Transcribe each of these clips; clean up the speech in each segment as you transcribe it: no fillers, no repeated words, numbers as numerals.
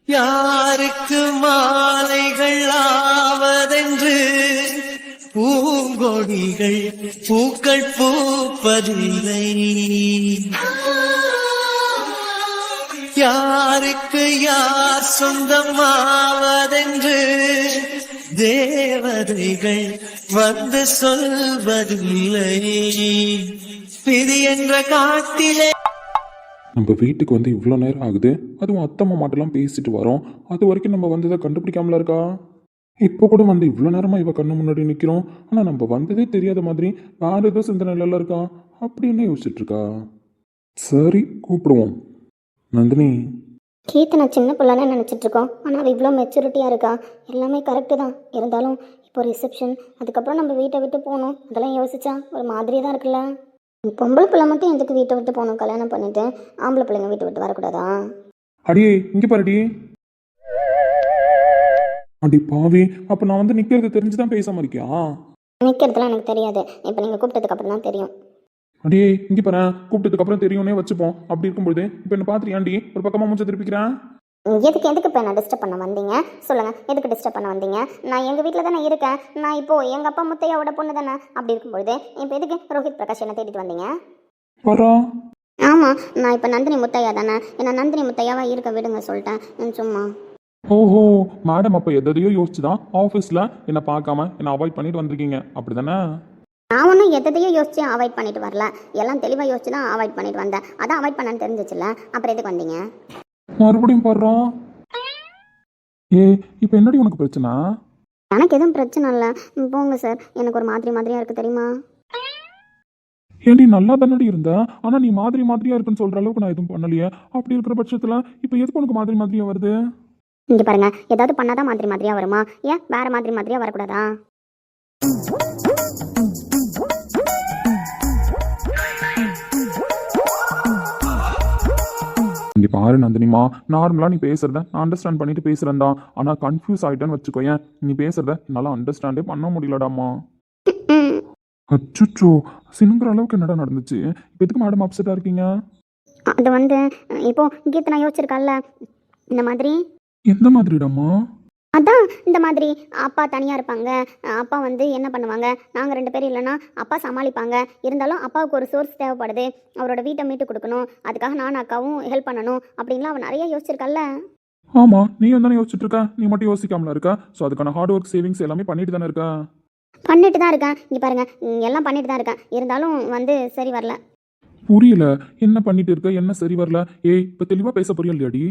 யாருக்கு மாலைகள் ஆவதென்று பூங்கொடிகள் பூக்கள் பூப்பதில்லை. யாருக்கு யார் சொந்தமாவதென்று தேவதைகள் வந்து சொல்வதில்லை. விதி என்ற காட்டிலே நம்ம வீட்டுக்கு வந்து இவ்வளோ நேரம் ஆகுது, அதுவும் அத்தை மாமாட்டெல்லாம் பேசிட்டு வரோம். அது வரைக்கும் நம்ம வந்ததை கண்டுபிடிக்காமல இருக்கா? இப்போ கூட வந்து இவ்வளோ நேரமாக இவ கண்ணு முன்னாடி நிற்கிறோம், ஆனால் நம்ம வந்ததே தெரியாத மாதிரி வேற ஏதோ சிந்தனையில இருக்கா அப்படின்னு யோசிச்சுட்டு இருக்கா. சரி கூப்பிடுவோம். நந்தினி, கீர்த்தனா சின்ன பிள்ளைன்னு நினச்சிட்டு இருக்கோம், ஆனால் அவள் இவ்வளோ மெச்சூரிட்டியாக இருக்கா. எல்லாமே கரெக்டு தான், இருந்தாலும் இப்போ ரிசப்ஷன், அதுக்கப்புறம் நம்ம வீட்டை விட்டு போகணும், அதெல்லாம் யோசிச்சா ஒரு மாதிரியே தான் இருக்குல்ல. பொம்பளை பிள்ளை மட்டும் எதுக்கு வீட்டை விட்டு போகணும்? கல்யாணம் பண்ணிட்டு ஆம்பளை பிள்ளைங்க வீட்டை விட்டு வரக்கூடாதா? அடியே இங்கே பாருடி. அடி பாவி, அப்போ நான் வந்து நிற்கிறது தெரிஞ்சுதான் பேசாம இருக்கியா? நிற்கிறதுலாம் எனக்கு தெரியாது, இப்போ நீங்கள் கூப்பிட்டதுக்கு அப்புறம் தான் தெரியும். அடியே இங்கே பாரு, கூப்பிட்டதுக்கு அப்புறம் தெரியும்னே வச்சுப்போம். அப்படி இருக்கும்போது இப்போ என்ன பார்த்துறியாண்டி ஒரு பக்கமாக மூச்சை திருப்பிக்கிறேன். எதுக்கு இப்போ என்ன டிஸ்டர்ப் பண்ண வந்தீங்க? சொல்லுங்கள், எதுக்கு டிஸ்டர்ப் பண்ண வந்தீங்க? நான் எங்கள் வீட்டில் தானே இருக்கேன், நான் இப்போது எங்கள் அப்பா முத்தையாவோட பொண்ணு தானே. அப்படி இருக்கும்பொழுது இப்போ எதுக்கு ரோஹித் பிரகாஷ் என்ன தேடிட்டு வந்தீங்க? ஆமாம், நான் இப்போ நந்தினி முத்தையா தானே, என்ன நந்தினி முத்தையாவா இருக்க விடுங்க சொல்லிட்டேன் சும்மா. ஓஹோ மேடம், அப்போ எதையோ யோசிச்சு தான் ஆஃபீஸில் என்னை பார்க்காம என்னை அவாய்ட் பண்ணிட்டு வந்திருக்கீங்க அப்படி தானே? நான் ஒன்றும் எதையோ யோசிச்சு அவாய்ட் பண்ணிட்டு வரல, எல்லாம் தெளிவாக யோசிச்சு தான் அவாய்ட் பண்ணிட்டு வந்தேன். அதான் அவாய்ட் பண்ணன்னு தெரிஞ்சிச்சுல, அப்புறம் எதுக்கு வந்தீங்க? மறுபடியும் பாடுறோம். இப்போ என்னடி உனக்கு பிரச்சனை? எனக்கு எதுவும் பிரச்சனை இல்லை, போங்க சார். எனக்கு ஒரு மாதிரியா இருக்கு தெரியுமா? ஏன்டி நல்லா தானடி இருந்த, ஆனா நீ மாதிரியா இருக்குன்னு சொல்ற அளவுக்கு நான் எதுவும் பண்ணலையே. அப்படி இருக்கிற பட்சத்துல இப்போ எதுக்கு உனக்கு மாதிரியா வருது? இங்க பாருங்க, ஏதாவது பண்ணாதான் மாதிரியா வருமா? ஏன் வேற மாதிரியா வரக்கூடாதா? இங்கே பாரு நந்தினிமா, நார்மலாக நீ பேசுறத நான் அண்டர்ஸ்டாண்ட் பண்ணிட்டு பேசுறேன் தான், ஆனால் கன்ஃபியூஸ் ஆகிட்டேன்னு வச்சுக்கோயேன். நீ பேசுறத என்னால் அண்டர்ஸ்டாண்டே பண்ண முடியலடாமா. அச்சுச்சோ, சினுங்கிற அளவுக்கு என்னடா நடந்துச்சு? இப்போ எதுக்கு மேடம் அப்செட்டாக இருக்கீங்க? அது வந்து இப்போ கீர்த்தனா யோசிச்சிருக்கால, இந்த மாதிரி. எந்த மாதிரிடாமா? அதான் இந்த மாதிரி அப்பா தனியாக இருப்பாங்க, அப்பா வந்து என்ன பண்ணுவாங்க, நாங்கள் 2 பேரும் இல்லைன்னா அப்பா சமாளிப்பாங்க, இருந்தாலும் அப்பாவுக்கு ஒரு சோர்ஸ் தேவைப்படுது, அவரோட வீட்டை மீட்டு கொடுக்கணும், அதுக்காக நான் அக்காவும் ஹெல்ப் பண்ணணும் அப்படின்லாம் அவன் நிறைய யோசிச்சிருக்கல்ல. ஆமாம், நீ தானே யோசிச்சுட்டு இருக்க, நீ மட்டும் யோசிக்காமல இருக்க. ஸோ அதுக்கான ஹார்ட் ஒர்க் சேவிங்ஸ் எல்லாமே பண்ணிட்டு தானே இருக்க? பண்ணிட்டு தான் இருக்கேன். இங்கே பாருங்க, எல்லாம் பண்ணிட்டு தான் இருக்கேன், இருந்தாலும் வந்து சரி வரல. புரியல, என்ன பண்ணிட்டு இருக்க, என்ன சரி வரல? இப்போ தெளிவாக பேச புரியலையாடி?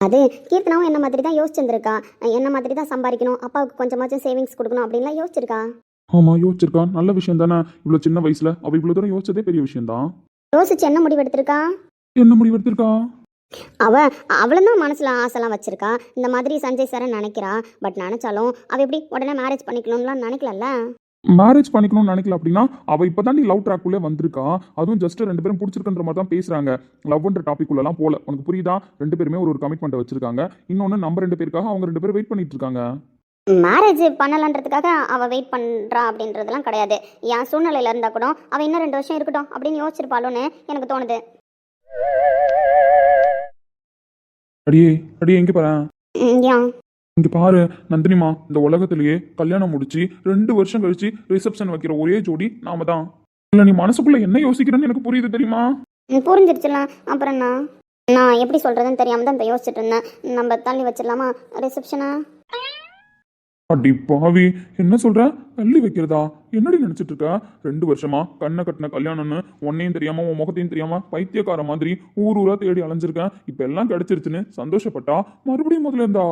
அது கீர்த்தனாவும் என்ன மாதிரி தான் யோசிச்சிருந்துருக்கா, என்ன மாதிரி தான் சம்பாதிக்கணும், அப்பாவுக்கு கொஞ்சமாச்சும் சேவிங்ஸ் கொடுக்கணும் அப்படின்லாம் யோசிச்சிருக்கா. ஆமாம் யோசிச்சிருக்கா, நல்ல விஷயம் தானே. இவ்வளோ சின்ன வயசுல அவள் இவ்வளோ தூரம் யோசிச்சதே பெரிய விஷயம் தான். யோசிச்சு என்ன முடிவு எடுத்திருக்கா? என்ன முடிவு எடுத்திருக்கா? அவளும் மனசுல ஆசைலாம் வச்சிருக்கா, இந்த மாதிரி சஞ்சய் சார் நினைக்கிறா. பட் நினைச்சாலும் அவ எப்படி உடனே மேரேஜ் பண்ணிக்கணும்லாம் நினைக்கல. மேரேஜ் பண்ணிக்கணும்னு நினைக்கல அப்படின்னா அவள் இப்போ தான் நீ லவ் ட்ராக்குள்ளே வந்திருக்கா. அதுவும் ஜஸ்ட் 2 பேரும் பிடிச்சிருக்குன்ற மாதிரி தான் பேசுகிறாங்க. லவ்ன்ற டாபிக் உள்ளலாம் போல. உனக்கு புரியுதா? 2 பேருமே ஒரு கமிட்மெண்ட்டை வச்சிருக்காங்க. இன்னொன்று நம்ம 2 பேருக்காக அவங்க 2 பேரும் வெயிட் பண்ணிட்டு இருக்காங்க. மேரேஜ் பண்ணலன்றதுக்காக அவள் வெயிட் பண்ணுறா அப்படின்றதுலாம் கிடையாது. என் சூழ்நிலையில் இருந்தால் கூட அவள் இன்னும் 2 வருஷம் இருக்கட்டும் அப்படின்னு யோசிச்சிருப்பாளோன்னு எனக்கு தோணுது. அடியே எங்கே பாரு, ஏன் இங்கே பாரு நந்தினிமா, இந்த உலகத்திலேயே கல்யாணம் முடிச்சு 2 வருஷம் கழிச்சு ரிசப்ஷன் வைக்கிற ஒரே ஜோடி நாம தான். இல்லை, நீ மனசுக்குள்ள என்ன யோசிக்கிறேன்னு எனக்கு புரியுது தெரியுமா? புரிஞ்சிருச்சுலாம். அப்புறம் நான் எப்படி சொல்கிறதுன்னு தெரியாமல் தான் இப்போ யோசிச்சுட்டு இருந்தேன். நம்ம தள்ளி வச்சிடலாமா ரிசப்ஷனா? அடி பாவி, என்ன சொல்ற? தள்ளி வைக்கிறதா? என்னடி நினைச்சிட்டு இருக்க? 2 வருஷமா கண்ணை கட்டின கல்யாணம்னு உன்னையும் தெரியாம உன் முகத்தையும் தெரியாம பைத்தியக்கார மாதிரி ஊரா தேடி அலைஞ்சிருக்கேன். இப்ப எல்லாம் கிடைச்சிருச்சுன்னு சந்தோஷப்பட்டா மறுபடியும் முதல்ல இருந்தா?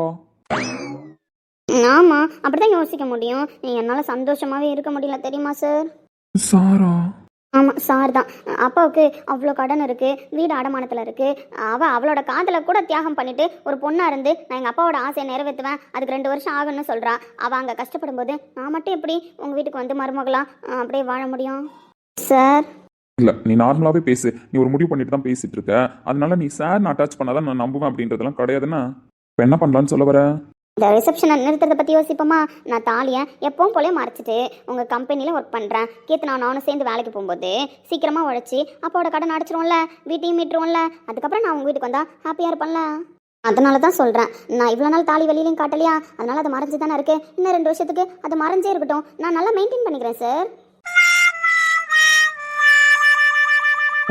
ஆமாம், அப்படிதான் யோசிக்க முடியும். என்னால் சந்தோஷமாகவே இருக்க முடியல தெரியுமா சார்? சாரா? ஆமாம் சார் தான். அப்பாவுக்கு அவ்வளோ கடன் இருக்குது, வீடு அடமானத்தில் இருக்குது. அவளோட காதலை கூட தியாகம் பண்ணிவிட்டு ஒரு பொண்ணாக இருந்து நான் எங்கள் அப்பாவோட ஆசையை நிறைவேற்றுவேன், அதுக்கு 2 வருஷம் ஆகுன்னு சொல்கிறா. அவள் அங்கே கஷ்டப்படும் போது நான் மட்டும் எப்படி உங்கள் வீட்டுக்கு வந்து மருமகளாக அப்படியே வாழ முடியும் சார்? இல்லை, நீ நார்மலாகவே பேசு. நீ ஒரு முடிவு பண்ணிட்டு தான் பேசிட்டு இருக்க. அதனால நீ சார் அட்டாச் பண்ணாதான் நான் நம்புவேன் அப்படின்றதெல்லாம் கிடையாதுன்னா இப்போ என்ன பண்ணலான்னு சொல்ல வர? இந்த ரிசப்ஷனை நிறுத்துறதை பற்றி யோசிப்போமா? நான் தாலியை எப்பவும் போலே மறைச்சிட்டு உங்கள் கம்பெனியில் ஒர்க் பண்ணுறேன். கீர்த்தனா நானும் சேர்ந்து வேலைக்கு போகும்போது சீக்கிரமாக உழைச்சி அப்பாவோட கடன் அடைச்சிருவோம்ல, வீட்டையும் மீட்டுருவோம்ல, அதுக்கப்புறம் நான் உங்கள் வீட்டுக்கு வந்தால் ஹாப்பியாக இருப்பேன்ல. அதனால தான் சொல்கிறேன், நான் இவ்வளோ நாள் தாலி வெளியிலையும் காட்டலையா, அதனால அது மறைஞ்சு தானே இருக்கு. இன்னும் 2 வருஷத்துக்கு அது மறைஞ்சே இருக்கட்டும், நான் நல்லா மெயின்டைன் பண்ணிக்கிறேன் சார்.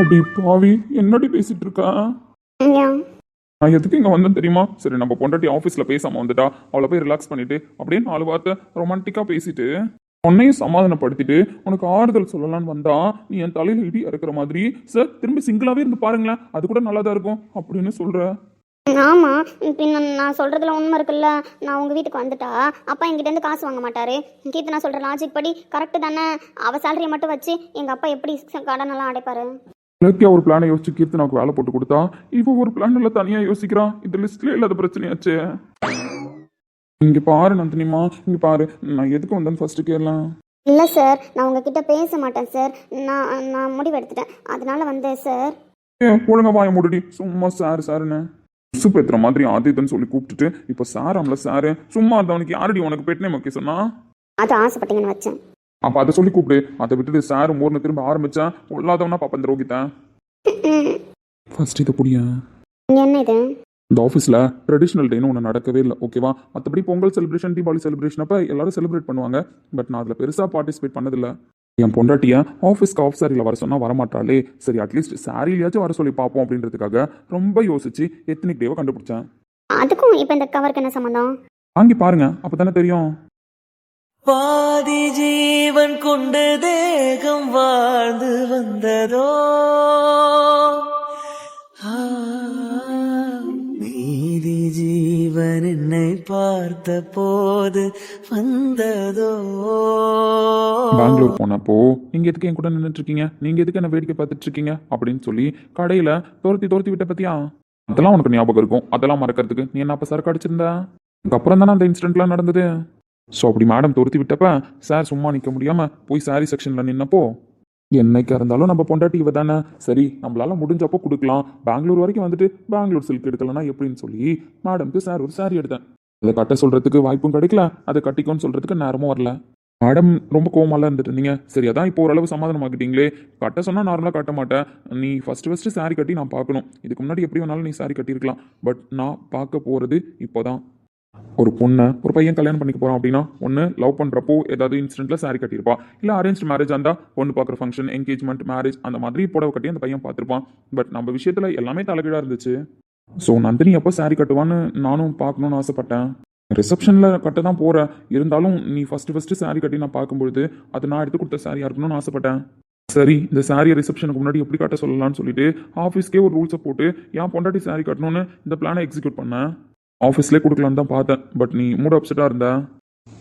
அப்படி பாவி என்னடி பேசிட்டு இருக்கா? ஏன்? நான் எதுக்கு இங்கே வந்தேன் தெரியுமா? சரி நம்ம பொண்டாட்டி ஆஃபீஸில் பேசாமல் வந்துட்டா, அவளை போய் ரிலாக்ஸ் பண்ணிட்டு அப்படியே 4 வார்த்தை ரொமான்டிக்காக பேசிட்டு உன்னையும் சமாதானப்படுத்திட்டு உனக்கு ஆறுதல் சொல்லலான்னு வந்தா, நீ என் தலையில இடி இறக்குற மாதிரி, சார் திரும்பி சிங்கிளாவே இருந்து பாருங்களேன், அது கூட நல்லா தான் இருக்கும் அப்படின்னு சொல்ற. ஆமாம், பின்ன நான் சொல்கிறதுல உண்மை இருக்குல்ல. நான் உங்கள் வீட்டுக்கு வந்துட்டா அப்பா என்கிட்டேருந்து காசு வாங்க மாட்டார். கீர்த்தனா சொல்கிற லாஜிக் படி கரெக்டு தானே. அவள் சேலரியை மட்டும் வச்சு எங்கள் அப்பா எப்படி கடனெல்லாம் அடைப்பார்? இலக்கியா ஒரு பிளானை யோசிச்சு கீர்த்தனாவுக்கு வேலை போட்டு கொடுத்தா, இப்போ ஒரு பிளான் எல்லாம் தனியாக யோசிக்கிறான். இந்த லிஸ்ட்ல இல்லாத பிரச்சனையாச்சே. இங்க பாரு நந்தினிமா, இங்க பாரு, நான் எதுக்கு வந்தேன்னு ஃபர்ஸ்ட் கேட்கலாம். இல்லை சார், நான் உங்ககிட்ட பேச மாட்டேன் சார். நான் முடிவு எடுத்துட்டேன், அதனால வந்தேன் சார். ஒழுங்கா வாய மூடுடி, சும்மா சாரு சாருன்னு உசு பேத்துற மாதிரி ஆதித்தன்னு சொல்லி கூப்பிட்டுட்டு இப்போ சாராம்ல சாரு. சும்மா இருந்தவனுக்கு யாரடி உனக்கு பெட்னே ஓகே சொன்னா? அது ஆசைப்பட்டீங்கன்னு வச்சேன். அப்போ அதை சொல்லி கூப்பிடு. அதை விட்டுட்டு சாரு மோர்னு திரும்ப ஆரம்பிச்சேன். பொல்லாதவனா பாப்பா இந்த ரோகித்தேன். ஃபர்ஸ்ட் இதை புரிய. என்ன இது? இந்த ஆஃபீஸில் ட்ரெடிஷ்னல் டேன்னு ஒன்று நடக்கவே இல்லை, ஓகேவா? மற்றபடி பொங்கல் செலிப்ரேஷன், தீபாவளி செலிப்ரேஷன் அப்போ எல்லாரும் செலிப்ரேட் பண்ணுவாங்க. பட் நான் அதில் பெருசாக பார்ட்டிசிபேட் பண்ணதில்லை. என் பொண்டாட்டியை ஆஃபீஸ்க்கு ஆஃப் சாரியில் வர சொன்னால் வரமாட்டாளே, சரி அட்லீஸ்ட் சாரிலையாச்சும் வர சொல்லி பார்ப்போம் அப்படின்றதுக்காக ரொம்ப யோசிச்சு எத்தனிக் டேவை கண்டுபிடிச்சேன். அதுக்கும் இப்போ இந்த கவருக்கு என்ன சம்மந்தம்? வாங்கி பாருங்க, அப்போ தானே தெரியும். பாதி ஜீவன் கொண்டு தேகம் வாழ்ந்து வந்ததோ, மீதி ஜீவன் என்னை பார்த்த போது வந்ததோ. பெங்களூர் போனப்போ நீங்க எதுக்கு என் கூட நின்றுட்டு இருக்கீங்க, நீங்க எதுக்கு என்ன வேடிக்கை பார்த்துட்டு இருக்கீங்க அப்படின்னு சொல்லி கடையில துரத்தி விட்ட பத்தியா, அதெல்லாம் உனக்கு ஞாபகம் இருக்கும். அதெல்லாம் மறக்கிறதுக்கு நீ என்ன அப்ப சரக்கு அடிச்சிருந்த? அதுக்கப்புறம் தானே அந்த இன்சிடென்ட்லாம் நடந்தது. ஸோ அப்படி மேடம் துரத்தி விட்டப்ப சார் சும்மா நிற்க முடியாம போய் சாரி செக்ஷன்ல நின்னப்போ, என்னைக்கா இருந்தாலும் நம்ம பொண்டாட்டி இவ தானே, சரி நம்மளால முடிஞ்சப்போ கொடுக்கலாம், பெங்களூர் வரைக்கும் வந்துட்டு பெங்களூர் சில்க் எடுக்கலன்னா எப்படின்னு சொல்லி மேடம்க்கு சார் ஒரு சாரி எடுத்தேன். அதை கட்ட சொல்றதுக்கு வாய்ப்பும் கிடைக்கல, அதை கட்டிக்கோன்னு சொல்றதுக்கு நேரமும் வரல. மேடம் ரொம்ப கோவமாலாம் இருந்துட்டு இருந்தீங்க. சரி அதான் இப்போ ஓரளவு சமாதானமாக்கிட்டீங்களே. கட்ட சொன்னால் நார்மலாக கட்ட மாட்டேன், நீ ஃபஸ்ட்டு சாரி கட்டி நான் பார்க்கணும். இதுக்கு முன்னாடி எப்படி வேணாலும் நீ சாரி கட்டியிருக்கலாம், பட் நான் பார்க்க போகிறது இப்போதான். ஒரு பொண்ணை ஒரு பையன் கல்யாணம் பண்ணிக்க போகிறான் அப்படின்னா, ஒன்று லவ் பண்ணுறப்போ ஏதாவது இன்சிடென்ட்ல சாரி கட்டியிருப்பா, இல்லை அரேஞ்ச் மேரேஜ் இருந்தால் பொண்ணு பார்க்குற ஃபங்க்ஷன், என்கேஜ்மெண்ட், மேரேஜ் அந்த மாதிரி புடவை கட்டி அந்த பையன் பார்த்துருப்பான். பட் நம்ம விஷயத்தில் எல்லாமே தலைகீழாக இருந்துச்சு. ஸோ நந்தினி எப்போ சாரி கட்டுவான்னு நானும் பார்க்கணுன்னு ஆசைப்பட்டேன். ரிசப்ஷனில் கட்ட தான் போகிறேன், இருந்தாலும் நீ ஃபஸ்ட்டு சாரி கட்டி நான் பார்க்கும்பொழுது அது நான் எடுத்து கொடுத்த சாரியாக இருக்கணும்னு ஆசைப்பட்டேன். சரி இந்த சாரியை ரிசப்ஷனுக்கு முன்னாடி எப்படி கட்ட சொல்லலாம்னு சொல்லிட்டு ஆஃபீஸ்க்கே ஒரு ரூல்ஸை போட்டு என் பொண்டாட்டி சாரி கட்டணும்னு இந்த பிளானை எக்ஸிக்யூட் பண்ணேன். ஆஃபீஸ்லேயே கொடுக்கலான்னு தான் பார்த்தேன், பட் நீ மூட் அப்செட்டாக இருந்த.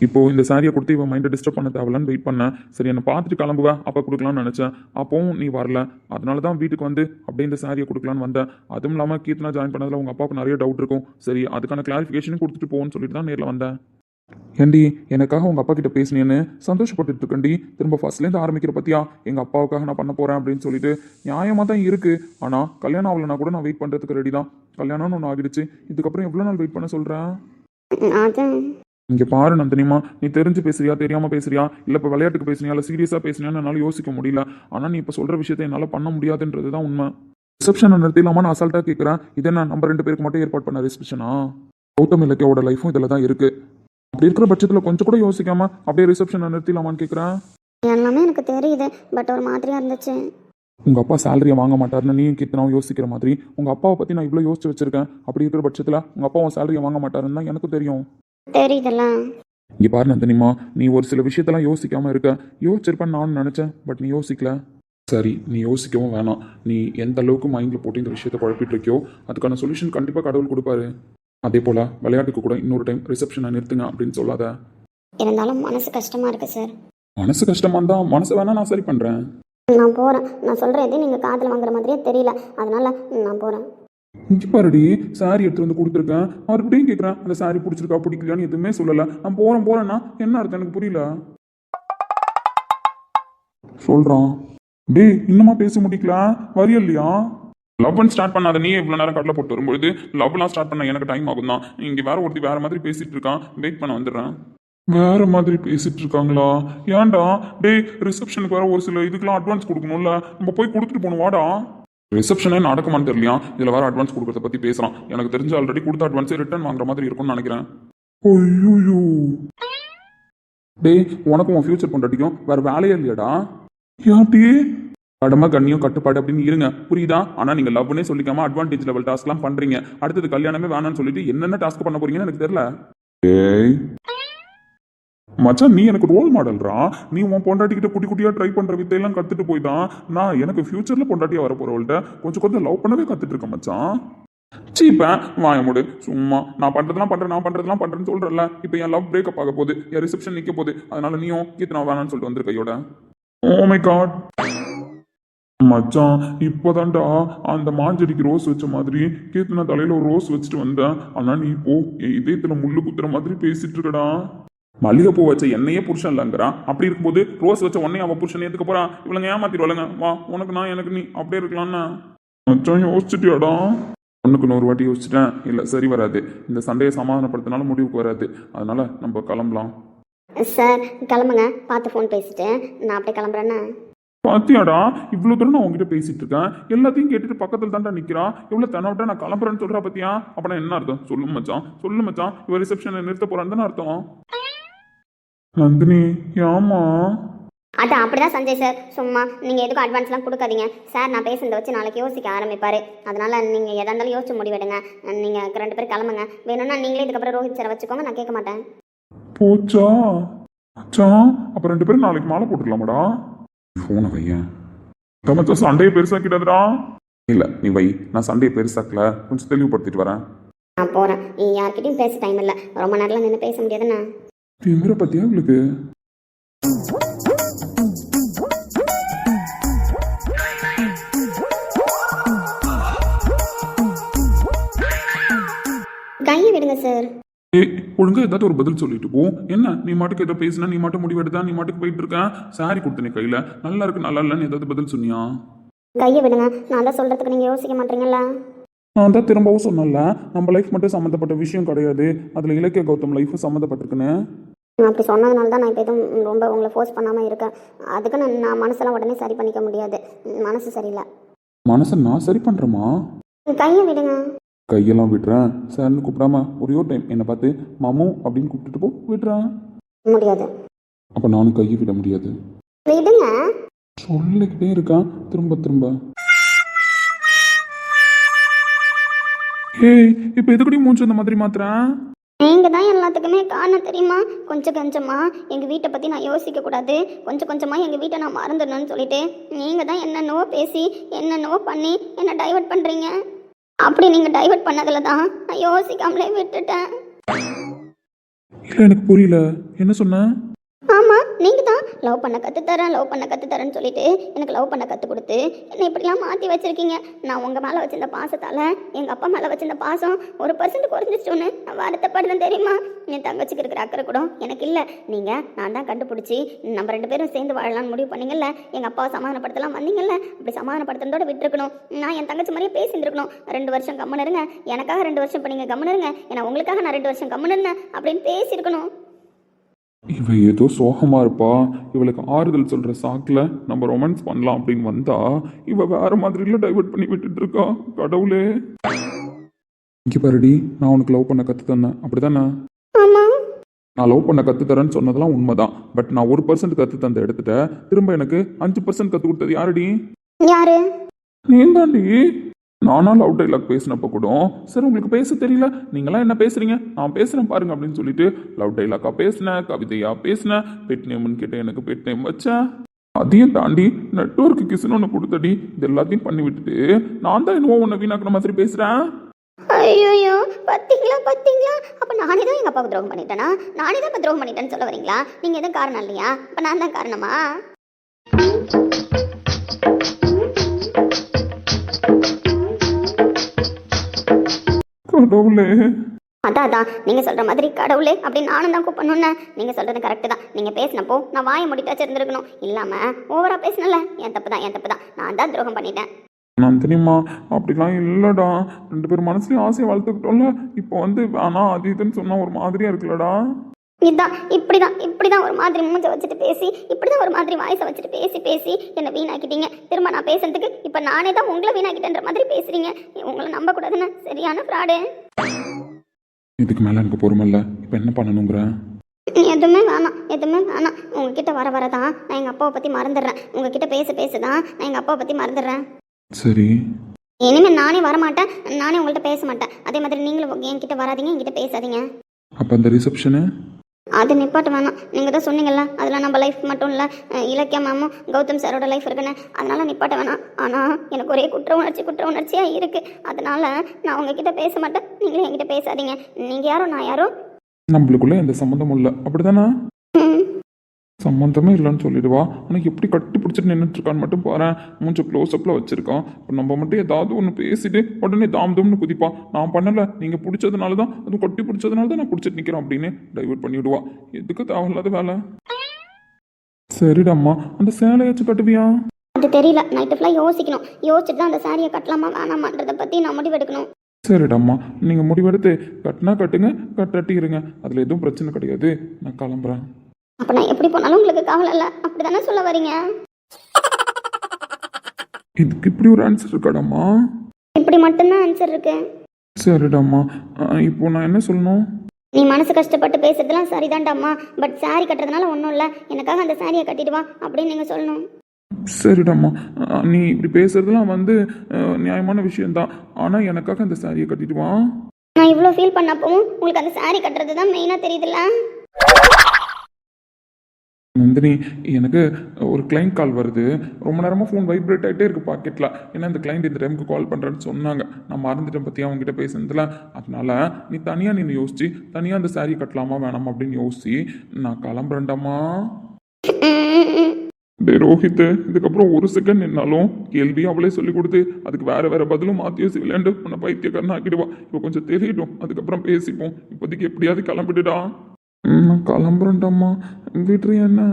இப்போது இந்த சாரியை கொடுத்து இவன் மைண்டை டிஸ்டர்ப் பண்ண தேவையில்லான்னு வெயிட் பண்ணேன். சரி என்னை பார்த்துட்டு கிளம்புவேன் அப்போ கொடுக்கலான்னு நினச்சேன், அப்போவும் நீ வரல. அதனால தான் வீட்டுக்கு வந்து அப்படியே இந்த சாரியை கொடுக்கலான்னு வந்தேன். அதுவும் இல்லாமல் கீர்த்தனா ஜாயின் பண்ணதில் உங்கள் அப்பாவுக்கு நிறைய டவுட் இருக்கும், சரி அதுக்கான கிளாரிஃபிகேஷனும் கொடுத்துட்டு போவோன்னு சொல்லிட்டு தான் நேரில் வந்தேன். ஏண்டி எனக்காக உங்கள் அப்பா கிட்ட பேசினேன்னு சந்தோஷப்பட்டுட்டு இருக்கண்டி, திரும்ப ஃபர்ஸ்ட்லேருந்து ஆரம்பிக்கிற பற்றியா எங்கள் அப்பாவுக்காக நான் பண்ண போகிறேன் அப்படின்னு சொல்லிட்டு நியாயமாக தான் இருக்குது. ஆனால் கல்யாணம் ஆகலைன்னா கூட நான் வெயிட் பண்ணுறதுக்கு ரெடி தான். கல்யாணம்னு ஒன்று ஆகிடுச்சு, இதுக்கப்புறம் எவ்வளோ நாள் வெயிட் பண்ண சொல்கிறேன்? இங்கே பாரு நந்தினிமா, நீ தெரிஞ்சு பேசுறியா தெரியாமல் பேசுறியா, இல்லை இப்போ விளையாட்டுக்கு பேசுனியா இல்லை சீரியஸாக பேசுனியான்னு என்னால் யோசிக்க முடியல. ஆனால் நீ இப்போ சொல்கிற விஷயத்தை என்னால் பண்ண முடியாதுன்றது தான் உண்மை. ரிசப்ஷனை நிறுத்திலாமா நான் அசால்ட்டாக கேட்குறேன், இதை நான் நம்ம 2 பேருக்கு மட்டும் ஏற்பாடு பண்ண ரிசப்ஷனா? கௌதம் இலக்கியோட லைஃப்பும் இதில் தான் இருக்குது. அப்படி இருக்கிற பட்சத்தில் கொஞ்சம் கூட யோசிக்காம அப்படியே ரிசப்ஷனை நிறுத்திலாமான்னு கேட்குறேன். எல்லாமே எனக்கு தெரியுது, பட் ஒரு மாதிரியா இருந்துச்சு. உங்கள் அப்பா சேலரியை வாங்க மாட்டாருன்னு நீயும் கீர்த்தனாவும் யோசிக்கிற மாதிரி உங்கள் அப்பாவை பற்றி நான் இவ்வளோ யோசிச்சு வச்சிருக்கேன். அப்படி இருக்கிற பட்சத்தில் உங்கள் அப்பா உன் சேலரியை வாங்க மாட்டாருன்னு தான் எனக்கும் தெரியும். தெரியுதுல்ல. இங்கே பாரு நந்தினிமா, நீ ஒரு சில விஷயத்தெல்லாம் யோசிக்காமல் இருக்க. யோசிச்சிருப்பேன்னு நானும் நினச்சேன், பட் நீ யோசிக்கல. சரி நீ யோசிக்கவும் வேணாம். நீ எந்த அளவுக்கு மைண்டில் போட்டு இந்த விஷயத்தை குழப்பிட்டு இருக்கியோ அதுக்கான சொல்யூஷன் கண்டிப்பாக கடவுள் கொடுப்பாரு. அதே போல் விளையாட்டுக்கு கூட இன்னொரு டைம் ரிசப்ஷனை நிறுத்துங்க அப்படின்னு சொல்லாத. இருந்தாலும் மனசு கஷ்டமா இருக்கு சார். மனசு கஷ்டமா இருந்தா மனசை வேணா நான் சரி பண்ணுறேன். நான் போகிறேன். நான் சொல்கிற எதையும் நீங்கள் காதில் வாங்குற மாதிரியே தெரியல, அதனால நான் போகிறேன். இங்கே பாருடி, சாரி எடுத்துட்டு வந்து கொடுத்துருக்கேன், மறுபடியும் கேட்குறேன் அந்த சாரி பிடிச்சிருக்கா பிடிக்கலையான்னு எதுவுமே சொல்லலை. நான் போகிறேன்னா என்ன அர்த்தம் எனக்கு புரியல. சொல்கிறான் டே இன்னுமா பேசி முடிக்கலாம் வரியா இல்லையா? லவ்னு ஸ்டார்ட் பண்ணாத நீ இவ்வளோ நேரம் கடலை போட்டு வரும்பொழுது லவ்லாம் ஸ்டார்ட் பண்ண எனக்கு டைம் ஆகும் தான். இங்கே வேற ஒருத்தி வேற மாதிரி பேசிட்டு இருக்கான், வெயிட் பண்ண வந்துடுறேன். வேற மாதிரி பேசிட்டு இருக்காங்களா? ஏன்டா டே ரிசப்ஷனுக்கு வேற ஒரு சில இதுக்கெல்லாம் அட்வான்ஸ் கொடுக்கணும்ல, நம்ம போய் கொடுத்துட்டு போகணும் வாடா. ரிசப்ஷனே நடக்குமான்னு தெரியலையா, இதில் வேற அட்வான்ஸ் கொடுக்கறத பற்றி பேசலாம். எனக்கு தெரிஞ்சு ஆல்ரெடி கொடுத்த அட்வான்ஸே ரிட்டர்ன் வாங்குற மாதிரி இருக்கும்னு நினைக்கிறேன். ஐயோ டேய், உனக்கும் உன் ஃபியூச்சர் பொண்டாட்டிக்கும் வேற வேலையே இல்லையாடா? யாட்டி கடமை கண்ணியம் கட்டுப்பாடு அப்படின்னு இருங்க, புரியுதா? ஆனால் நீங்கள் லவ்னே சொல்லிக்காம அட்வான்டேஜ் லெவல் டாஸ்க்லாம் பண்ணுறீங்க. அடுத்தது கல்யாணமே வேணாம்னு சொல்லிட்டு என்னென்ன டாஸ்க் பண்ண போறீங்கன்னு எனக்கு தெரியல. ஏய் மச்சான், நீ எனக்கு ரோல் மாடல்ரா. நீ உன் பொண்டாட்டிக்கிட்ட குட்டி குட்டியாக ட்ரை பண்ணுற வித்தையெல்லாம் கற்றுட்டு போய் தான் நான் எனக்கு ஃபியூச்சரில் பொண்டாட்டியாக வர போகிறவள்கிட்ட கொஞ்சம் கொஞ்சம் லவ் பண்ணவே கற்றுட்டு இருக்கேன் மச்சான். சீப்பேன் வாய முடு சும்மா. நான் பண்ணுறதுலாம் பண்ணுறேன்னு சொல்கிறேன்ல. இப்போ என் லவ் பிரேக்கப் ஆக போகுது, என் ரிசப்ஷன் நிற்க போகுது. அதனால நீயும் கீர்த்தனா வேணான்னு சொல்லிட்டு வந்துரு கையோட. ஓ மை காட் மச்சான், இப்போதான்டா அந்த மாஞ்செடிக்கு ரோஸ் வச்ச மாதிரி கீர்த்தனா தலையில ஒரு ரோஸ் வச்சுட்டு வந்தேன். ஆனா நீ இப்போ என் இதயத்துல முள்ளு குத்துற மாதிரி பேசிட்டு இருக்கடா. மல்லிகைப்பூ வச்ச என்னையே புருஷன் இல்லைங்கிறான். அப்படி இருக்கும்போது ரோஸ் வச்ச உடனே அவன் புருஷன் ஏத்துக்க போறான். இவளுங்க ஏமாத்திடுவாளுங்க. வா, உனக்கு நான் எனக்கு நீ அப்படியே இருக்கலாம்னா. மச்சான் யோசிச்சுட்டியாடா? ஒன்றுக்கு 100 வாட்டி யோசிச்சுட்டேன். இல்லை சரி வராது. இந்த சண்டையை சமாதானப்படுத்தினாலும் முடிவுக்கு வராது. அதனால நம்ம கிளம்பலாம். சார் கிளம்புங்க, பார்த்து ஃபோன் பேசிட்டு நான் அப்படியே கிளம்புறேன்னா. பாத்தியாடா, இவ்வளவு தூரம் நான் உங்ககிட்ட பேசிட்டு இருக்கேன். எல்லாத்தையும் கேட்டுட்டு பக்கத்துல தான்டா நிக்கிறான். எவ்வளவு தெனவிட்டா நான் கிளம்புறேன்னு சொல்றா பத்தியா? அப்ப என்ன அர்த்தம்? சொல்லு மச்சான். இவ ரிசப்ஷனை நிறுத்த போறான்னு தானே அர்த்தம். நந்தினி ஏமா? அதான் அப்படிதான் சஞ்சய் சார், சும்மா நீங்கள் எதுக்கும் அட்வான்ஸ்லாம் கொடுக்காதீங்க சார். நான் பேசுனதை வச்சு நாளைக்கு யோசிக்க ஆரம்பிப்பார். அதனால் நீங்கள் எதாக இருந்தாலும் யோசிச்சு முடிவெடுங்க. நீங்கள் 2 பேர் கிளம்புங்க. வேணும்னா நீங்களே இதுக்கப்புறம் ரோஹித் சாரை வச்சுக்கோங்க, நான் கேட்க மாட்டேன். போச்சா மச்சான், அப்ப 2 பேரும் நாளைக்கு மாலை போட்டுக்கலாமாடா? ஃபோனை வையன். மச்சான் சண்டையை பெருசாக்கிடாதடா. இல்லை நீ வை, நான் சண்டையை பெருசாக்கல, கொஞ்சம் தெளிவுபடுத்திட்டு வரேன். நான் போகிறேன். யார்கிட்டையும் பேச டைம் இல்லை. ரொம்ப நேரம்லாம் நின்று பேச முடியாதுண்ணா. திமிர பத்தியா உங்களுக்கு? கையை விடுங்க சார். ஏய் ஒழுங்கா ஏதாவது ஒரு பதில் சொல்லிட்டு போ. என்ன நீ மாட்டுக்கு ஏதோ பேசுனா, நீ மாட்டு முடிவெடுத்தா, நீ மாட்டுக்கு போயிட்டு இருக்கேன். சாரி கொடுத்தனே கையில, நல்லா இருக்கு நல்லா இல்லைன்னு ஏதாவது பதில் சொன்னியா? கையை விடுங்க. நான் தான் சொல்கிறதுக்கு நீங்கள் யோசிக்க மாட்டீங்களா? நான் தான் திரும்பவும் சொன்னல, நம்ம லைஃப் மட்டும் சம்மந்தப்பட்ட விஷயம் கிடையாது, அதில் இலக்கிய கௌதம் லைஃப் சம்மந்தப்பட்டிருக்குன்னு. அப்படி சொன்னதுனால தான் நான் இப்போ எதுவும் ரொம்ப உங்களை ஃபோர்ஸ் பண்ணாமல் இருக்கேன். அதுக்கு நான் மனசெல்லாம் உடனே சரி பண்ணிக்க முடியாது. மனசு சரியில்லை. மனசை நான் சரி பண்ணுறேம்மா. கையை விடுங்க. கையெல்லாம் விடுறேன். சார்னு கூப்பிடாம ஒரே ஒரு டைம் என்னை பார்த்து மாமு அப்படின்னு கூப்பிட்டுட்டு போ. விடுறேன். முடியாது. அப்போ நானும் கையை விட முடியாது. விடுங்க. சொல்லிக்கிட்டே இருக்கான் திரும்ப திரும்ப. ஏய் இப்போ எதுக்கடி மூச்சு அந்த மாதிரி மாத்துறேன்? நீங்கள் தான் எல்லாத்துக்குமே காரணம் தெரியுமா? கொஞ்சம் கொஞ்சமாக எங்கள் வீட்டை பற்றி நான் யோசிக்கக்கூடாது, கொஞ்சம் கொஞ்சமாக எங்கள் வீட்டை நான் மறந்துடணும்னு சொல்லிட்டு நீங்கள் தான் என்னென்னவோ பேசி என்னென்னவோ பண்ணி என்னை டைவர்ட் பண்ணுறீங்க. அப்படி நீங்கள் டைவர்ட் பண்ணதில் தான் நான் யோசிக்காமலே விட்டுட்டேன். இல்லை எனக்கு புரியல, என்ன சொன்ன? ஆமாம், நீங்கள் தான் லவ் பண்ண கற்றுத்தரேன்னு சொல்லிட்டு எனக்கு லவ் பண்ண கற்றுக் கொடுத்து என்னை இப்படிலாம் மாற்றி வச்சுருக்கீங்க. நான் உங்கள் மேலே வச்சிருந்த பாசத்தால் எங்கள் அப்பா மேலே வச்சிருந்த பாசம் 1% குறைஞ்சிச்சோன்னு நான் வருத்தப்படுறேன் தெரியுமா? என் தங்கச்சிக்கு இருக்கிற அக்கறை கூட எனக்கு இல்லை. நீங்கள் நான் தான் கண்டுபிடிச்சி நம்ம 2 பேரும் சேர்ந்து வாழலாம்னு முடிவு பண்ணிங்கல்ல. எங்கள் அப்பாவை சமாதானப்படுத்தலாம் வந்தீங்கல்ல. அப்படி சமாதானப்படுத்துறதோட விட்டுருக்கணும். நான் என் தங்கச்சி மாதிரியே பேசியிருந்துருக்கணும். 2 வருஷம் கம்முன்னு இருங்க, எனக்காக 2 வருஷம் இப்போ நீங்கள் கம்முன்னு இருங்க, ஏன்னா உங்களுக்காக நான் 2 வருஷம் கம்முன்னு இருந்தேன் அப்படின்னு பேசியிருக்கணும். இவ ஏதோ சோகமா இருப்பா, இவளுக்கு ஆறுதல் சொல்ற சாக்குல நம்ம ரொமான்ஸ் பண்ணலாம் அப்படின்னு வந்தா இவ வேற மாதிரில டைவர்ட் பண்ணி விட்டுட்டு இருக்கா. கடவுளே, இங்க பாருடி, நான் உனக்கு லவ் பண்ண கத்து தந்தேன் அப்படிதானே? நான் லவ் பண்ண கத்து தரேன்னு சொன்னதெல்லாம் உண்மைதான். பட் நான் 1% கத்து தந்த எடுத்துட்ட, திரும்ப எனக்கு 5% கத்து கொடுத்தது யாருடி? யாரு? நீ தாண்டி. நானா லவ் டைலாக் பேசினப்ப கூட சார் உங்களுக்கு பேச தெரியல, நீங்களாம் என்ன பேசுறீங்க, நான் பேசுறேன் பாருங்க அப்படின்னு சொல்லிட்டு லவ் டைலாக்கா பேசினேன், கவிதையா பேசினேன், பெட் நேம்னு கேட்ட எனக்கு பெட் நேம் வச்சேன். அதையும் தாண்டி நெட்வொர்க்கு கிசுன்னு ஒன்று கொடுத்தடி. இது எல்லாத்தையும் பண்ணி விட்டுட்டு நான் தான் என்னவோ உன்னை வீணாக்குற மாதிரி பேசுறேன். ஐயோ பத்தீங்களா? அப்ப நானே தான் எங்க அப்பாவுக்கு துரோகம் பண்ணிட்டேனா? நானே தான் இப்ப துரோகம் பண்ணிட்டேன்னு சொல்ல வரீங்களா? நீங்க எதுவும் காரணம் இல்லையா? இப்ப நான் தான் காரணமா? கடவுளே. அதான் நீங்க சொல்ற மாதிரி கடவுளே அப்படின்னு நானும் தான் கூப்பிடணும்னு. நீங்க சொல்றது கரெக்ட் தான். நீங்க பேசினப்போ நான் வாயை மூடிட்டு வச்சிருந்துருக்கணும். இல்லாம ஓவரா பேசினல. என் தப்பு தான். நான் தான் துரோகம் பண்ணிட்டேன். நான் தெரியுமா, அப்படிலாம் இல்லடா. 2 பேர் மனசுலயும் ஆசையை வளர்த்துக்கிட்டோம்ல, இப்போ வந்து வேணா அது இதுன்னு சொன்னா ஒரு மாதிரியா இருக்குல்லடா. இப்படிதான் ஒரு மாதிரி மூஞ்ச வச்சுட்டு பேசி, இப்படிதான் ஒரு மாதிரி வாய்ஸை வச்சுட்டு பேசி என்னை வீணாக்கிட்டீங்க. திரும்ப நான் பேசுறதுக்கு இப்போ நானே தான் உங்களை வீணாக்கிட்டேன்ற மாதிரி பேசுறீங்க. உங்களை நம்ப கூடாதுன்னு சரியான ஃப்ராடு. இதுக்கு மேலே எனக்கு பொறுமைல்ல. இப்போ என்ன பண்ணணுங்கிற? எதுவுமே வேணாம். உங்ககிட்ட வரதான் நான் எங்கள் அப்பாவை பற்றி மறந்துடுறேன். உங்ககிட்ட பேசதான் நான் எங்கள் அப்பாவை பற்றி மறந்துடுறேன். சரி, இனிமேல் நானே வரமாட்டேன், நானே உங்கள்கிட்ட பேச மாட்டேன். அதே மாதிரி நீங்களும் என்கிட்ட வராதீங்க, என்கிட்ட பேசாதீங்க. அப்போ அந்த ரிசப்ஷனு அது நிப்பாட்ட வேணாம். நீங்கள் தான் சொன்னீங்கல்ல, அதில் நம்ம லைஃப் மட்டும் இல்லை, இலக்கியா மேமும் கௌதம் சாரோட லைஃப் இருக்குன்னு, அதனால் நிப்பாட்ட வேணாம். ஆனால் எனக்கு ஒரே குற்ற உணர்ச்சியாக இருக்குது. அதனால் நான் உங்ககிட்ட பேச மாட்டேன், நீங்களே என்கிட்ட பேசாதீங்க. நீங்கள் யாரோ நான் யாரோ நம்மளுக்குள்ள எந்த சம்மந்தமும் இல்லை, அப்படிதானே? சம்மந்தமே இல்லைன்னு சொல்லிடுவா. ஆனால் எப்படி கட்டி பிடிச்சிட்டு நின்றுட்டு இருக்கான்னு மட்டும் பாரு. மூஞ்ச க்ளோஸ்அப்பில் வச்சிருக்கான். இப்போ நம்ம மட்டும் ஏதாவது ஒன்று பேசிட்டு உடனே தாம்னு குதிப்பா. நான் பண்ணலை, நீங்கள் பிடிச்சதுனால தான், அதுவும் கட்டி பிடிச்சதுனால தான் நான் பிடிச்சிட்டு நிற்கிறேன் அப்படின்னு டைவர்ட் பண்ணிவிடுவா. எதுக்கு தேவையில்லாத வேலை? சரிடாம்மா, அந்த சேலையாச்சும் கட்டுவியா? அது தெரியல, நைட்டு ஃபுல்லாக யோசிச்சுட்டு தான் அந்த சாரியை கட்டலாமா வேணாமான்றதை பற்றி நான் முடிவெடுக்கணும். சரிடாம்மா, நீங்கள் முடிவெடுத்து கட்டினா கட்டுங்க, கட்டி இருங்க. அதில் எதுவும் பிரச்சனை கிடையாது. நான் கிளம்புறேன். அப்போ நான் எப்படி போனாலும் உங்களுக்கு கவலை இல்லை, அப்படி தானே சொல்ல வரீங்க? இதுக்கு இப்படி ஒரு ஆன்சர் இருக்காடாம்மா? இப்படி மட்டும்தான் ஆன்சர் இருக்கு. சரிடாம்மா, இப்போ நான் என்ன சொல்லணும்? நீ மனசு கஷ்டப்பட்டு பேசுறதுலாம் சரிதான்டாம்மா, பட் சாரி கட்டுறதுனால ஒன்றும் இல்லை, எனக்காக அந்த சாரியை கட்டிட்டு வா அப்படின்னு நீங்கள் சொல்லணும். சரிடாம்மா, நீ இப்படி பேசுறதுலாம் நியாயமான விஷயம்தான். ஆனால் எனக்காக அந்த சாரியை கட்டிட்டு வா. நான் இவ்வளோ ஃபீல் பண்ணப்பவும் உங்களுக்கு அந்த சாரி கட்டுறது தான் மெயினாக தெரியுதுல்ல? நந்தினி, எனக்கு ஒரு கிளைண்ட் கால் வருது. ரொம்ப நேரமாக ஃபோன் வைப்ரேட் ஆகிட்டே இருக்குது பாக்கெட்டில். ஏன்னா இந்த கிளைண்ட் இந்த டைமுக்கு கால் பண்ணுறேன்னு சொன்னாங்க. நான் மறந்துட்டேன் பற்றி அவங்ககிட்ட பேசுனதில். அதனால நீ தனியாக நின்று யோசிச்சு, தனியாக அந்த சாரியை கட்டலாமா வேணாமா அப்படின்னு யோசிச்சு நான் கிளம்புறேன்டாமா. டே ரோஹித், இதுக்கப்புறம் ஒரு செகண்ட் நின்னாலும் கேள்வி அவளே சொல்லி கொடுத்து அதுக்கு வேற பதிலும் மாற்றி யோசி விளையாண்டு உன்னை பைத்தியக்காரன் ஆக்கிடுவா. இப்போ கொஞ்சம் தெரியட்டும், அதுக்கப்புறம் பேசிப்போம். இப்போதைக்கு எப்படியாவது கிளம்பிடுடா. நான் கிளம்புறேன்டாம்மா. வீட்டுறியா என்ன?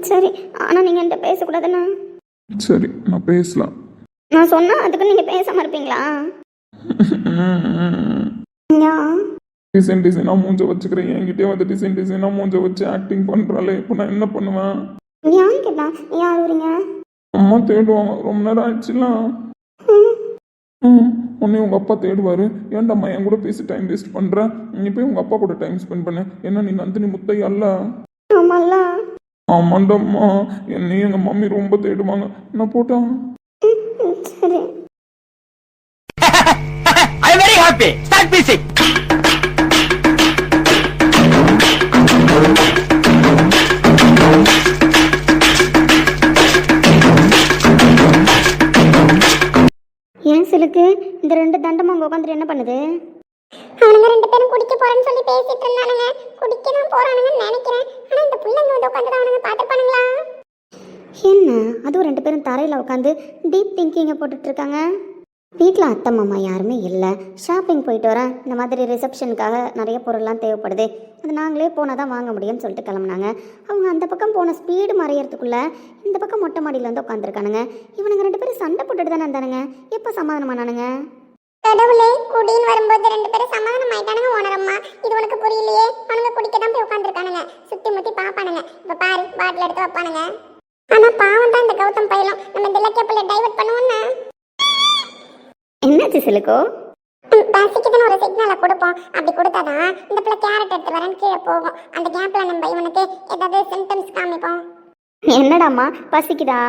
சரி, ஆனால் நீங்கள் என்கிட்ட பேசக்கூடாதுண்ணா. சரி, நான் பேசலாம். நான் சொன்னால் அதுக்கு நீங்கள் பேசாமல் இருப்பீங்களா? டிசைனாக மூஞ்ச வச்சுக்கிறேன். என்கிட்டே வந்து டிசைனாக மூஞ்ச வச்சு ஆக்டிங் பண்ணுறாளே. இப்போ நான் என்ன பண்ணுவேன்? யான்னு கேட்டா, யார் வரீங்க? அம்மா தேடுவாங்க, ரொம்ப நேரம் ஆயிடுச்சுலாம். உன்னை உங்கள் அப்பா தேடுவார். ஏன்டாம்மா என் கூட பேசி டைம் வேஸ்ட் பண்ணுற? நீ போய் உங்கள் அப்பா கூட டைம் ஸ்பெண்ட் பண்ண. என்ன நீ நந்தினி முத்தை அல்ல? ஆமாம்ல. ஆமாண்டம்மா, என்னையும் எங்கள் மம்மி ரொம்ப தேடுவாங்க. நான் போட்டா? சரி. I am very happy. Start music. ஏன் சிலுக்கு இந்த ரெண்டு தண்டமா அங்கே உட்காந்துட்டு என்ன பண்ணுது? அவனுங்க ரெண்டு பேரும் குடிக்க போறேன்னு சொல்லி பேசிட்டு இருந்தானுங்க. குடிக்க தான் போறானுங்கன்னு நினைக்கிறேன். ஆனா இந்த பிள்ளைங்க வந்து உட்காந்து அவனுங்க பாத்துப்பானுங்களா? என்ன அதுவும் ரெண்டு பேரும் தரையில் உட்காந்து டீப் திங்கிங்கை போட்டுட்டு இருக்காங்க. வீட்டில் அத்தை மாமா யாருமே இல்லை. ஷாப்பிங் போயிட்டு வரேன், இந்த மாதிரி ரிசப்ஷனுக்காக நிறைய பொருள்லாம் தேவைப்படுது, அது நாங்களே போனால் தான் வாங்க முடியும்னு சொல்லிட்டு கிளம்புனாங்க. அவங்க அந்த பக்கம் போன ஸ்பீடு மறையறதுக்குள்ளே இந்த பக்கம் மொட்டை மாடியில் வந்து உட்காந்துருக்கானுங்க. இவனுங்க ரெண்டு பேரும் சண்டை போட்டுட்டு தானே இருந்தானுங்க. எப்போ சமாதானமானானுங்க? கடவுளே, குடின்னு வரும்போது ரெண்டு பேரும் சமாதானம் ஆயிட்டானுங்க. ஓனரம்மா, இது உனக்கு புரியலையே? அவனுங்க குடிக்க தான் போய் உட்காந்துருக்கானுங்க. சுத்தி முத்தி பாப்பானுங்க. இப்ப பாரு, பாட்டில் எடுத்து வைப்பானுங்க. ஆனா பாவம் தான் இந்த கௌதம் பையலும். நம்ம இந்த இலக்கிய பிள்ளை டைவர்ட் பண்ணுவோம்னா என்னாச்சு சிலுக்கோ? பசிக்குதுன்னு ஒரு சிக்னலை கொடுப்போம். அப்படி கொடுத்தாதான் இந்த பிள்ளை கேரட் எடுத்து வரேன்னு கீழே போகும். அந்த கேப்ல நம்ம இவனுக்கு ஏதாவது சிம்டம்ஸ் காமிப்போம். என்னடாம்மா பசிக்குதா?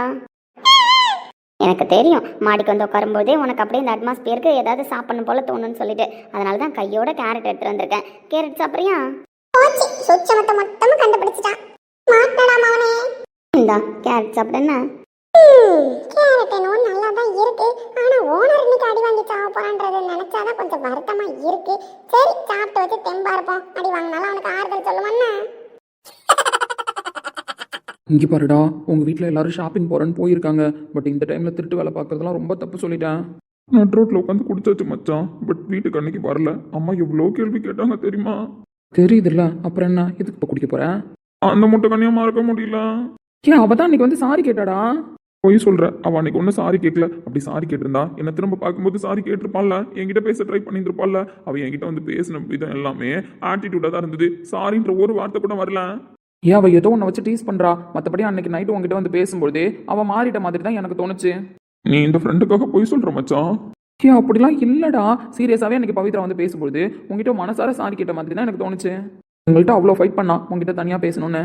எனக்கு தெரியும், மாடிக்கு வந்து உட்காரும்போதே உனக்கு அப்படியே இந்த அட்மாஸ்பியருக்கு ஏதாவது சாப்பிடணும் போல தோணுன்னு சொல்லிட்டு, அதனால தான் கையோட கேரட் எடுத்து வந்திருக்கேன். கேரட் சாப்பிட்றியா? போச்சு, சுச்சமத்தை மொத்தமும் கண்டுபிடிச்சிட்டான். மாட்டடாம அவனே. இந்தா கேரட் சாப்பிடுன்னா. கேரட் என்னவோ நல்லா தான் இருக்கு. ஆனா ஓனர் இன்னைக்கு அடி வாங்கி சாவ போறான்றது நினைச்சாதான் கொஞ்சம் வருத்தமா இருக்கு. சரி, சாப்பிட்டு வச்சு தெம்பா இருப்போம். அடி வாங்கினாலும் அவனுக்கு ஆறுதல் சொல்லுவான்னு. இங்கே பாருடா, உங்கள் வீட்டில் எல்லாரும் ஷாப்பிங் போகிறேன்னு போயிருக்காங்க. பட் இந்த டைமில் திருட்டு வேலை பார்க்குறதுலாம் ரொம்ப தப்பு சொல்லிட்டேன். நான் ரோட்டில் உட்காந்து குடிச்சாச்சு மச்சான். பட் வீட்டுக்கு அன்னைக்கு வரல. அம்மா எவ்வளோ கேள்வி கேட்டாங்க தெரியுமா? தெரியுதுல்ல, அப்புறம் என்ன, எதுக்கு இப்போ குடிக்க போகிறேன்? அந்த முட்டை கண்ணியாக மறக்க முடியல. ஏன் அவள் தான் இன்னைக்கு வந்து சாரி கேட்டாடா. போய் சொல்ற. அவ அன்னைக்கு ஒன்றும் சாரி கேட்கல. அப்படி சாரி கேட்டிருந்தா என்ன திரும்ப பார்க்கும்போது சாரி கேட்டிருப்பாள்ல, என்கிட்ட பேச ட்ரை பண்ணியிருப்பாள்ல. அவ என்கிட்ட வந்து பேசின விதம் எல்லாமே ஆட்டிடியூடா தான் இருந்தது. சாரின்ற ஒரு வார்த்தை கூட வரல. ஏன் அவள் ஏதோ ஒன்று வச்சு டீஸ் பண்ணுறா. மற்றபடி அன்னைக்கு நைட்டு உங்ககிட்ட வந்து பேசும்போதே அவள் மாறிட்ட மாதிரி தான் எனக்கு தோணுச்சு. நீ இந்த ஃப்ரெண்டுக்காக போய் சொல்ற மச்சான். ஏன் அப்படிலாம் இல்லைடா. சீரியஸாகவே அன்னைக்கு பவித்ரா வந்து பேசும்போது உங்ககிட்ட மனசார சாரி கேட்ட மாதிரி தான் எனக்கு தோணுச்சு. உங்கள்கிட்ட அவ்வளோ ஃபைட் பண்ணா உங்ககிட்ட தனியாக பேசணும்னு.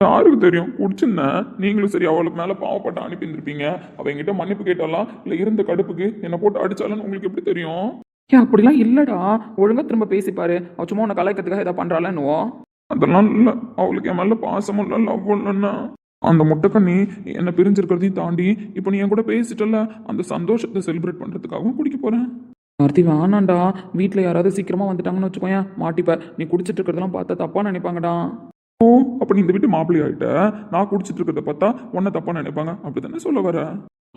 யாருக்கு தெரியும், குடிச்சிருந்தேன். நீங்களும் சரி அவளுக்கு மேல பாவப்பட்டு அனுப்பியிருந்திருப்பீங்க. அவ என்கிட்ட மன்னிப்பு கேட்டாலாம் இல்ல இருந்த கடுப்புக்கு என்ன போட்டு அடிச்சாலும் உங்களுக்கு எப்படி தெரியும்? ஏன் அப்படிலாம் இல்லைடா. ஒழுங்கா திரும்ப பேசிப்பாரு. அவ சும்மா உன்னை கலாய்க்கிறதுக்காக ஏதாவது பண்ணுறாளன்னுவோ. அதெல்லாம் இல்ல. அவளுக்கு என் மேல பாசமும் இல்ல லவ்வும் இல்லைன்னா அந்த முட்டைக்கண்ணி என்னை பிரிஞ்சிருக்கிறதையும் தாண்டி இப்போ நீ என் கூட பேசிட்டல, அந்த சந்தோஷத்தை செலிப்ரேட் பண்றதுக்காகவும் குடிக்க போறேன். கார்த்தி வேணாண்டா. வீட்டில் யாராவது சீக்கிரமாக வந்துட்டாங்கன்னு வச்சுக்கோயேன் மாட்டிப்ப. நீ குடிச்சிட்டு இருக்கிறதெல்லாம் பார்த்தா தப்பாக நினைப்பாங்கடா. ஓ, அப்ப நீ இந்த வீட்டு மாப்பிள்ளை ஆயிட்ட. நான் குடிச்சிட்டு இருக்கிறத பார்த்தா உன்னை தப்பா நினைப்பாங்க அப்படித்தானே சொல்ல வர?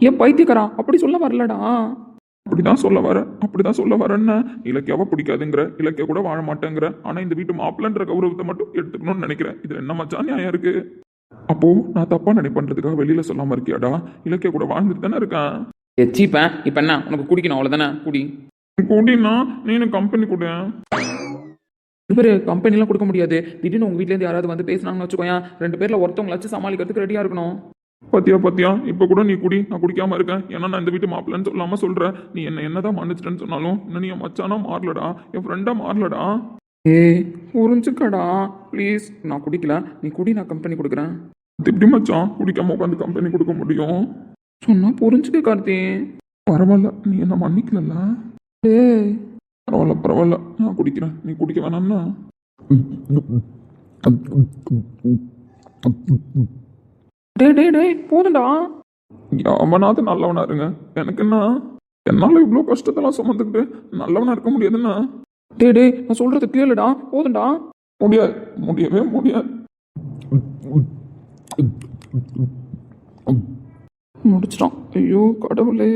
ஏன் பைத்தியக்காரன் அப்படி சொல்ல வரலடா. அப்படிதான் சொல்ல வர. அப்படிதான் சொல்ல வரேன்னு. இலக்கியாவை பிடிக்காதுங்கிற, இலக்கிய கூட வாழ மாட்டேங்கிற. ஆனா இந்த வீட்டு மாப்பிள்ளன்ற கௌரவத்தை மட்டும் எடுத்துக்கணும்னு நினைக்கிறேன். இதுல என்ன மச்சான் நியாயம் இருக்கு? அப்போ நான் தப்பா நினைப்பன்றதுக்காக வெளியில சொல்லாம இருக்கியாடா? இலக்கிய கூட வாழ்ந்துட்டு தானே இருக்கேன். எச்சிப்பேன். இப்போ என்ன உனக்கு குடிக்கணும் அவ்வளோதானே? குடி. கூடினா நீனு கம்பெனி கூட. இவர் கம்பெனிலாம் கொடுக்க முடியாது. திடீர்னு உங்கள் வீட்டிலேருந்து யாராவது வந்து பேசுனாங்கன்னு வச்சுக்கோயேன், 2 பேரில் ஒருத்தவங்களாச்சும் சமாளிக்கிறதுக்கு ரெடியாக இருக்கணும். பாத்தியா பாத்தியா, இப்ப கூட நீ குடி, நான் குடிக்காம இருக்கேன். ஏன்னா நான் இந்த வீட்டு மாப்பிள்ளன்னு சொல்லாம சொல்றேன். நீ என்னதான் மன்னிச்சிட்டேன்னு சொன்னாலும் இன்னும் நீ என் மச்சானா மாறலடா, என் ஃப்ரெண்டா மாறலடா. ஏய் புரிஞ்சுக்கடா ப்ளீஸ். நான் குடிக்கல, நீ குடி, நான் கம்பெனி கொடுக்குறேன். அது எப்படி மச்சான் குடிக்காம உட்காந்து கம்பெனி கொடுக்க முடியும்? சொன்னா புரிஞ்சுக்க கார்த்தி. பரவாயில்ல, நீ என்ன மன்னிக்கலல்ல? ஏய் பரவாயில்ல பரவாயில்ல, நான் குடிக்கிறேன். நீ குடிக்க வேணாம்னா? டே போதும்டா. அவனாவது நல்லவனா இருங்க. எனக்கு என்ன, என்னால இவ்வளோ கஷ்டத்தெல்லாம் சுமந்துக்கிட்டு நல்லவனா இருக்க முடியாதுன்னா? டே நான் சொல்றது கேளுடா. போதும்டா. முடியாது, முடியவே முடியாது. முடிச்சிட்டான். ஐயோ கடவுளே.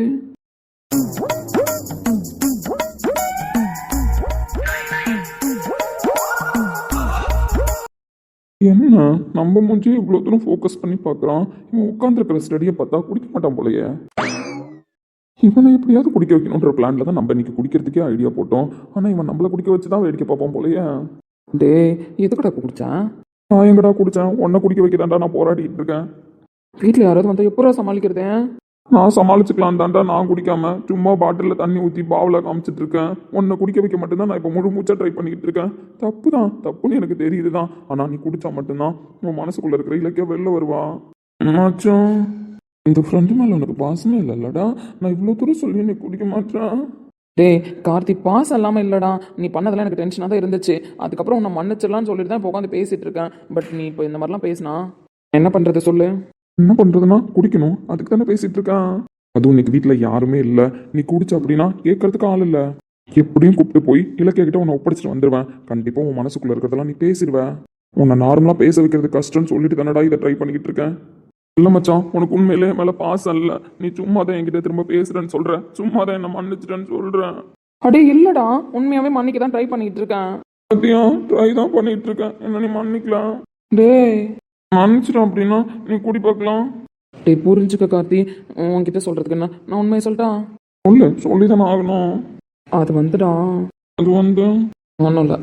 என்ன நம்ம மூஞ்சி இவ்வளோ தூரம் ஃபோக்கஸ் பண்ணி பார்க்குறான். இவன் உட்காந்துருக்கிற ஸ்டடியை பார்த்தா குடிக்க மாட்டான் போலயே. இவனை எப்படியாவது குடிக்க வைக்கணுன்ற பிளான்ல தான் நம்ம இன்னைக்கு குடிக்கிறதுக்கே ஐடியா போட்டோம். ஆனால் இவன் நம்மளை குடிக்க வச்சு தான் வேடிக்கை பார்ப்பான் போலயே. டே எதுக்கடா இப்போ குடிச்சேன்? நான் எங்கடா குடித்தேன்? உன்னை குடிக்க வைக்க நான் போராடிட்டு இருக்கேன். வீட்டில் யாராவது வந்தால் எப்படா சமாளிக்கிறதே? நான் சமாளிச்சுக்கலாம் தாண்டா நான் குடிக்காம சும்மா பாட்டிலில் தண்ணி ஊற்றி பாவில் காமிச்சிட்டு இருக்கேன். உன்னை குடிக்க வைக்க மட்டும்தான் நான் இப்போ முழு மூச்சா ட்ரை பண்ணிக்கிட்டு இருக்கேன். தப்பு தான், தப்புன்னு எனக்கு தெரியுது தான். ஆனால் நீ குடிச்சா மட்டும்தான் உன் மனசுக்குள்ள இருக்கிற இலக்கிய வெளில வருவா. மச்சான், இந்த ஃப்ரெண்டு மேலே உனக்கு பாசமே இல்லைல்லடா? நான் இவ்வளோ தூரம் சொல்லி நீ குடிக்க மாட்டேன். டே கார்த்தி, பாஸ் இல்லாமல் இல்லைடா. நீ பண்ணதெல்லாம் எனக்கு டென்ஷனாக தான் இருந்துச்சு. அதுக்கப்புறம் உன்னை மன்னிச்சிடலான்னு சொல்லிட்டு தான் இப்போ உட்காந்து பேசிகிட்டு இருக்கேன். பட் நீ இப்போ இந்த மாதிரிலாம் பேசினா என்ன பண்ணுறது சொல்லு? என்ன பண்ணுறதுன்னா குடிக்கணும், அதுக்கு தானே பேசிகிட்டு இருக்கான். அதுவும் இன்னைக்கு வீட்டில் யாருமே இல்லை. நீ குடிச்ச அப்படின்னா கேட்கறதுக்கு ஆள் இல்லை. எப்படியும் கூப்பிட்டு போய் இலக்கிய கிட்ட உன்னை ஒப்படைச்சிட்டு வந்துடுவேன். கண்டிப்பாக உன் மனசுக்குள்ளே இருக்கிறதெல்லாம் நீ பேசிடுவேன். உன்னை நார்மலாக பேச வைக்கிறது கஷ்டம்னு சொல்லிட்டு தானடா இதை ட்ரை பண்ணிக்கிட்டு இருக்கேன். இல்லை மச்சான், உனக்கு உண்மையிலே என் மேலே பாசம் இல்லை. நீ சும்மா தான் என்கிட்ட திரும்ப பேசுறேன்னு சொல்ற, சும்மா தான் என்ன மன்னிச்சிட்டேன்னு சொல்றேன். அடே இல்லைடா, உண்மையாகவே மன்னிக்க தான் ட்ரை பண்ணிக்கிட்டு இருக்கேன். சத்தியம் ட்ரை தான் பண்ணிட்டு இருக்கேன். என்ன நீ மன்னிக்கலாம்? டே மன்னிச்சிடும் அப்படின்னா நீ குடி பார்க்கலாம். டே புரிஞ்சுக்க கார்த்தி, உன்கிட்ட சொல்கிறதுக்கு என்ன, நான் உண்மையை சொல்லிட்டா? சொல்லி தானே ஆகணும். அது வந்துடா. அது வந்து ஒன்றும் இல்லை.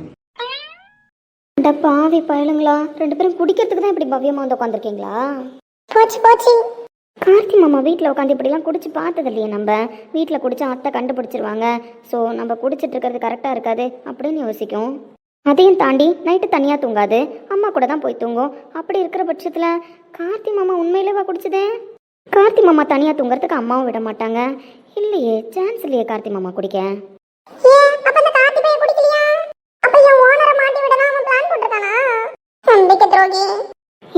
பாவி பயலுங்களா, 2 பேரும் குடிக்கிறதுக்கு தான் இப்படி பவ்யமாக வந்து உட்காந்துருக்கீங்களா? போச்சு போச்சு. கார்த்தி மாமா வீட்டில் உட்காந்து இப்படிலாம் குடிச்சு பார்த்தது இல்லையே. நம்ம வீட்டில் குடிச்சா அத்தை கண்டுபிடிச்சிருவாங்க. ஸோ நம்ம குடிச்சிட்டு இருக்கிறது கரெக்டாக இருக்காது அப்படின்னு யோசிக்கும். அதையும் தாண்டி நைட்டு தனியாக தூங்காது, அம்மா கூட தான் போய் தூங்கும். அப்படி இருக்கிற பட்சத்தில் கார்த்தி மாமா உண்மையிலேவா குடிச்சதே? கார்த்தி மாமா தனியாக தூங்குறதுக்கு அம்மாவும் விட மாட்டாங்க. இல்லையே, சான்ஸ் இல்லையே கார்த்தி மாமா குடிக்க. ஏன் அப்ப அந்த கார்த்தி பைய குடிக்கலையா? அப்ப என் ஓனரை மாட்டி விடலாம் அவன் பிளான் போட்டுட்டானா? நம்பிக்கை துரோகி.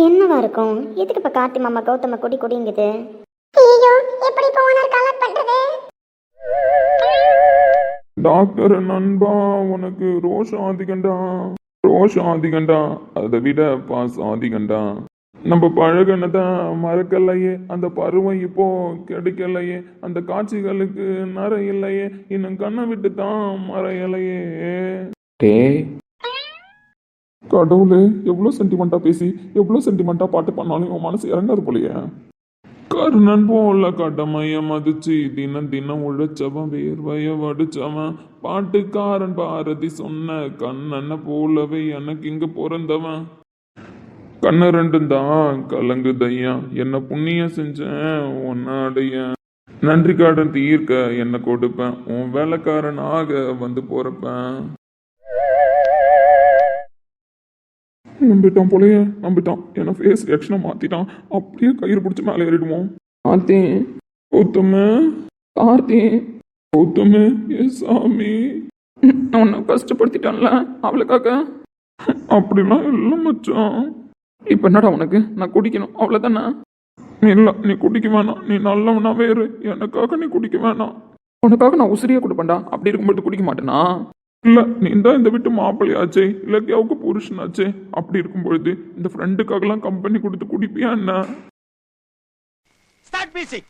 என்னவா இருக்கும்? எதுக்கு இப்போ கார்த்தி மாமா கௌதம குடிங்குது? ஐயோ, எப்படி இப்ப ஓனர் கலெக்ட் பண்றது? டாக்டர் நண்பா, உனக்கு ரோஷம் அதிகண்டா, ரோஷம் அதிகண்டா, அதை விட பாசம் அதிகண்டா. நம்ம பழகினதை மறக்கலையே, அந்த பருவம் இப்போ கிடைக்கலையே, அந்த காட்சிகளுக்கு நர இல்லையே, இன்னும் கண்ணை விட்டு தான் மறையலையே. டே கடவுளே, எவ்வளோ சென்டிமெண்ட்டாக பேசி எவ்வளோ சென்டிமெண்ட்டாக பாட்டு பண்ணாலும் உன் மனசு இறங்காது போலையே. கர்ணன் போல கடமைய மதிச்சு தினம் தினம் உழைச்சவன் வேர்வைய வடிச்சவன் பாட்டுக்காரன் பாரதி சொன்ன கண்ணனை போலவே எனக்கு இங்க பிறந்தவன் கண்ணு ரெண்டும் தான் கலங்குதையா என்ன புண்ணியம் செஞ்சேன் உன்னாடைய நன்றி காடன் தீர்க்க என்ன கொடுப்பேன் உன் வேலைக்காரனாக வந்து போறப்பேன். நம்பிட்டான் போலயே நம்பிட்டான். என்ன ஃபேஸ் ரியாக்ஷனை மாத்திட்டான். அப்படியே கயிறு பிடிச்சி மேலே ஏறிடுவோம். கார்த்தி கௌதம கார்த்தி கௌதம ஏ சாமி நான் உன்னை கஷ்டப்படுத்திட்டான்ல அவளுக்காக. அப்படிலாம் இல்லை மச்சான். இப்போ என்னடா உனக்கு? நான் குடிக்கணும் அவ்வளோதானே? இல்ல நீ குடிக்க வேணாம். நீ நல்லவனா வேறு. எனக்காக நீ குடிக்க வேணாம். உனக்காக நான் உசிரியா கொடுப்பேன்டா. அப்படி இருக்கும்போது குடிக்க மாட்டேனா? இல்ல நீ தான் இந்த வீட்டு மாப்பிள்ளையாச்சே, இலக்கியாவுக்கு புருஷனாச்சே. அப்படி இருக்கும் பொழுது இந்த ஃப்ரெண்டுக்காகலாம் கம்பெனி கொடுத்து குடிப்பியா என்ன? Start music.